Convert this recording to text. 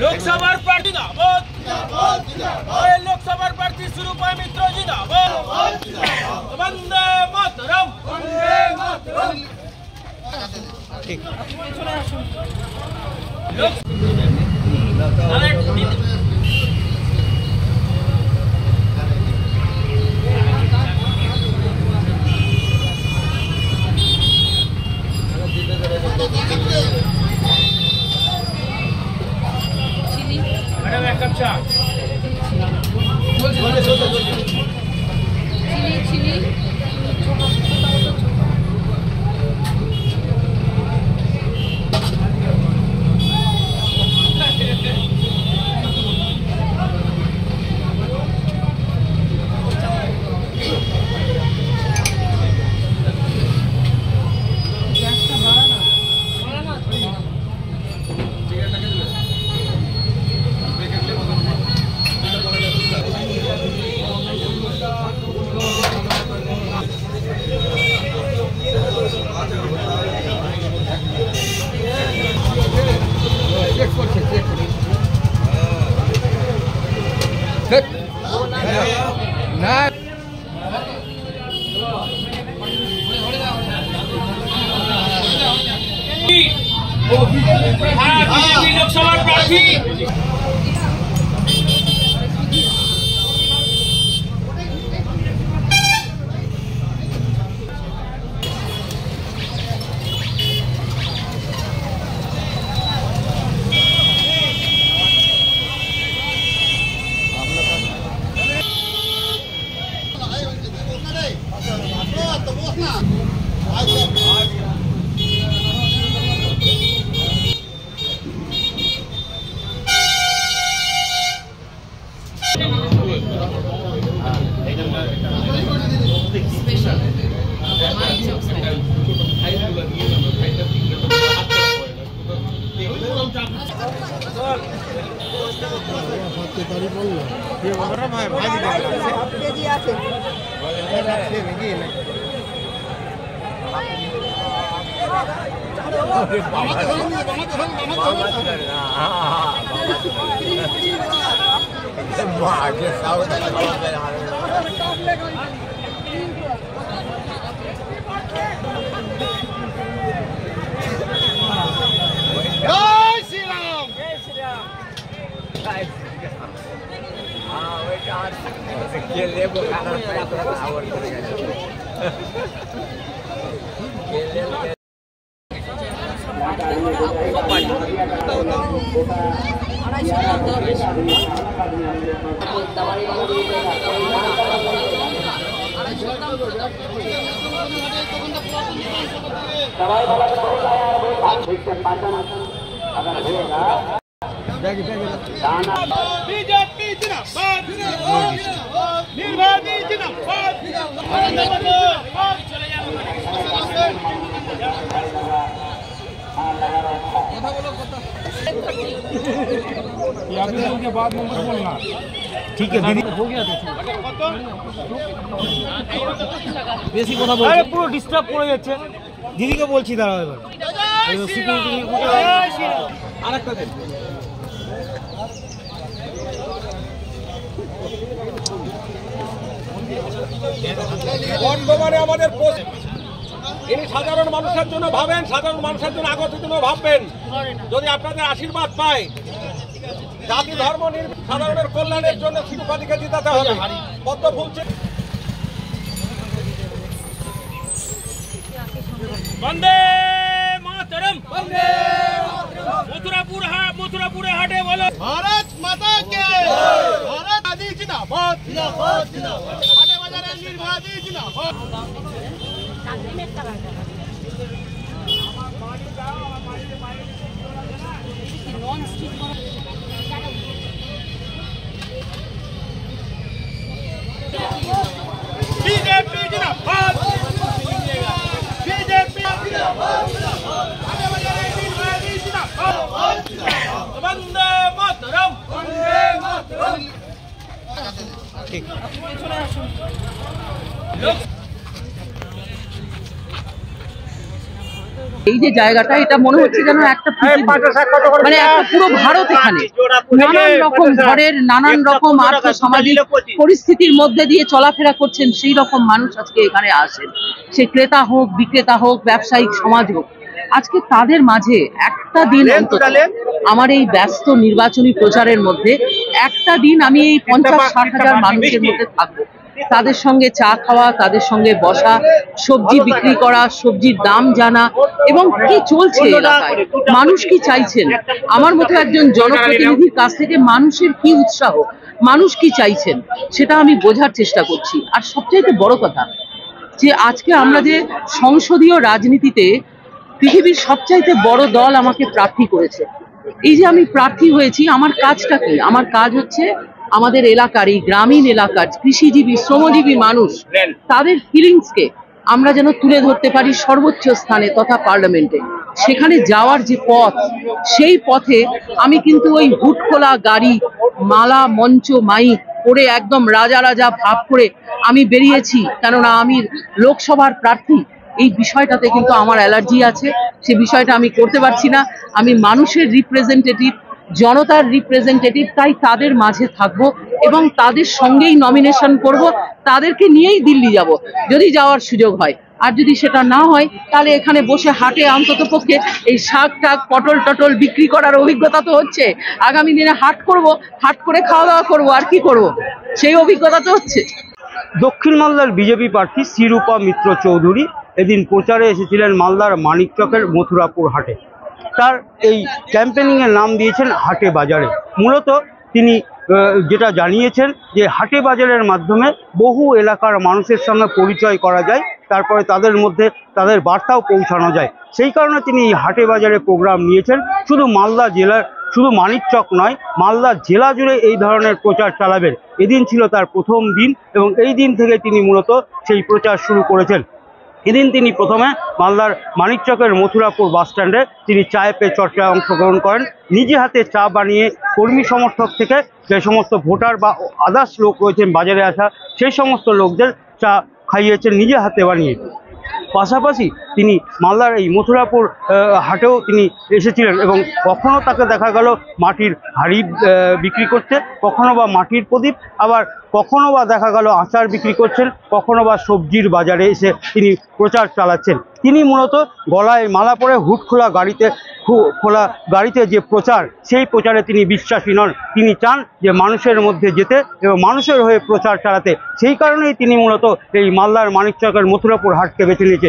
লোকসভার প্রার্থী জিন্দাবাদ, লোকসভার প্রার্থী সুরূপা মিত্র জিন্দাবাদ, বন্দে মাতরম, বন্দে মাতরম। ঠিক চলে আসুন। मैडम एक कप चाय। चिली लोकसभा प्रार्थी बीजेपी जिंदाबाद, निर्वादी जिंदाबाद, के बाद नंबर बोलना। ठीक है दीदी, हो गया বেশি কথা বলছে, আরে পুরো ডিস্টার্ব করে যাচ্ছে। দিদিকে বলছি দাঁড়াও এবার সিকিউরিটি আরেকটা দেন। বর্তমানে আমাদের ইনি সাধারণ মানুষের জন্য ভাবেন, সাধারণ মানুষের জন্য আগত জন্য ভাববেন। যদি আপনাদের আশীর্বাদ পায়, জাতি ধর্ম সাধারণের কল্যাণের জন্য শিরোপাধিকে জিতাতে হবে। পদ্ম ফুলছে বন্দে মাতরম, বন্দে মথুরাপুরে হাটে বলো ভারত মাতা কে, ভারত আদি জিন্দাবাদ, জিন্দাবাদ জিন্দাবাদ, হাটে বাজারে নির্বাচী জিন্দাবাদ। बीजेपी जिंदाबाद, बीजेपी जिंदाबाद, वंदे मातरम, वंदे मातरम। ठीक चले আসুন। এই যে জায়গাটা, এটা মনে হচ্ছে যেন একটা মানে একটা পুরো ভারত এখানে নানান রকম ঘরের নানান রকম আর্থসামাজিক পরিস্থিতির মধ্যে দিয়ে চলাফেরা করছেন সেই রকম মানুষ আজকে এখানে আসেন। সে ক্রেতা হোক, বিক্রেতা হোক, ব্যবসায়িক সমাজ হোক, আজকে তাদের মাঝে একটা দিন অন্তত আমার এই ব্যস্ত নির্বাচনী প্রচারের মধ্যে একটা দিন আমি এই 50-60 হাজার মানুষের মধ্যে থাকবো, তাদের সঙ্গে চা খাওয়া, তাদের সঙ্গে বসা, সবজি বিক্রি করা, সবজির দাম জানা এবং কি চলছে এলাকায়, মানুষ কি চাইছেন, আমার মতো একজন জনপ্রতিনিধির কাছ থেকে মানুষের কি উৎসাহ, মানুষ কি চাইছেন সেটা আমি বোঝার চেষ্টা করছি। আর সবচাইতে বড় কথা যে আজকে আমরা যে সংসদীয় রাজনীতিতে পৃথিবীর সবচাইতে বড় দল আমাকে প্রার্থী করেছে, এই যে আমি প্রার্থী হয়েছি, আমার কাজটা কি? আমার কাজ হচ্ছে আমাদের এলাকার, এই গ্রামীণ এলাকার কৃষিজীবী শ্রমজীবী মানুষ, তাদের ফিলিংসকে আমরা যেন তুলে ধরতে পারি সর্বোচ্চ স্থানে তথা পার্লামেন্টে। সেখানে যাওয়ার যে পথ, সেই পথে আমি কিন্তু ওই হুটখোলা গাড়ি, মালা, মঞ্চ, মাইক করে একদম রাজা রাজা ভাব করে আমি বেরিয়েছি, কেননা আমি লোকসভার প্রার্থী। এই বিষয়টাতে কিন্তু আমার অ্যালার্জি আছে, সে বিষয়টা আমি করতে পারছি না। আমি মানুষের রিপ্রেজেন্টেটিভ, জনতার রিপ্রেজেন্টেটিভ, তাই তাদের মাঝে থাকবো এবং তাদের সঙ্গেই নমিনেশন করব, তাদেরকে নিয়েই দিল্লি যাব যদি যাওয়ার সুযোগ হয়। আর যদি সেটা না হয় তাহলে এখানে বসে হাটে অন্তত পক্ষে এই শাক টাক পটল টটল বিক্রি করার অভিজ্ঞতা তো হচ্ছে, আগামী দিনে হাট করব, হাট করে খাওয়া দাওয়া করবো, আর কি করব, সেই অভিজ্ঞতা তো হচ্ছে। দক্ষিণ মালদার বিজেপি প্রার্থী শ্রীরূপা মিত্র চৌধুরী এদিন প্রচারে এসেছিলেন মালদার মানিকচকের মথুরাপুর হাটে। তার এই ক্যাম্পেনিংয়ের নাম দিয়েছেন হাটে বাজারে। মূলত তিনি যেটা জানিয়েছেন যে হাটে বাজারের মাধ্যমে বহু এলাকার মানুষের সঙ্গে পরিচয় করা যায়, তারপরে তাদের মধ্যে তাদের বার্তাও পৌঁছানো যায়। সেই কারণে তিনি এই হাটে বাজারে প্রোগ্রাম নিয়েছেন। শুধু মালদা জেলার, শুধু মানিকচক নয়, মালদা জেলা জুড়ে এই ধরনের প্রচার চালাবেন। এদিন ছিল তার প্রথম দিন এবং এই দিন থেকে তিনি মূলত সেই প্রচার শুরু করেছেন। এদিন তিনি প্রথমে মালদার মানিকচকের মথুরাপুর বাসস্ট্যান্ডে তিনি চায়ে পে চর্চায় অংশগ্রহণ করেন। নিজে হাতে চা বানিয়ে কর্মী সমর্থক থেকে যে সমস্ত ভোটার বা আদার্স লোক রয়েছেন বাজারে আসা, সেই সমস্ত লোকদের চা খাইয়েছেন নিজে হাতে বানিয়ে। পাশাপাশি তিনি মালদার এই মথুরাপুর হাটেও তিনি এসেছিলেন এবং কখনো তাকে দেখা গেল মাটির হাঁড়ি বিক্রি করতে, কখনো বা মাটির প্রদীপ, আবার কখনো বা দেখা গেল আচার বিক্রি করছেন, কখনো বা সবজির বাজারে এসে তিনি প্রচার চালাচ্ছেন। তিনি মূলত গলায় মালা পরে হুটখোলা গাড়িতে যে প্রচার, সেই প্রচারে তিনি বিশ্বাসী নন। তিনি চান যে মানুষের মধ্যে যেতে এবং মানুষের হয়ে প্রচার চালাতে। সেই কারণেই তিনি মূলত এই মালদার মানিকচকের মথুরাপুর হাটকে বেছে নিয়েছেন।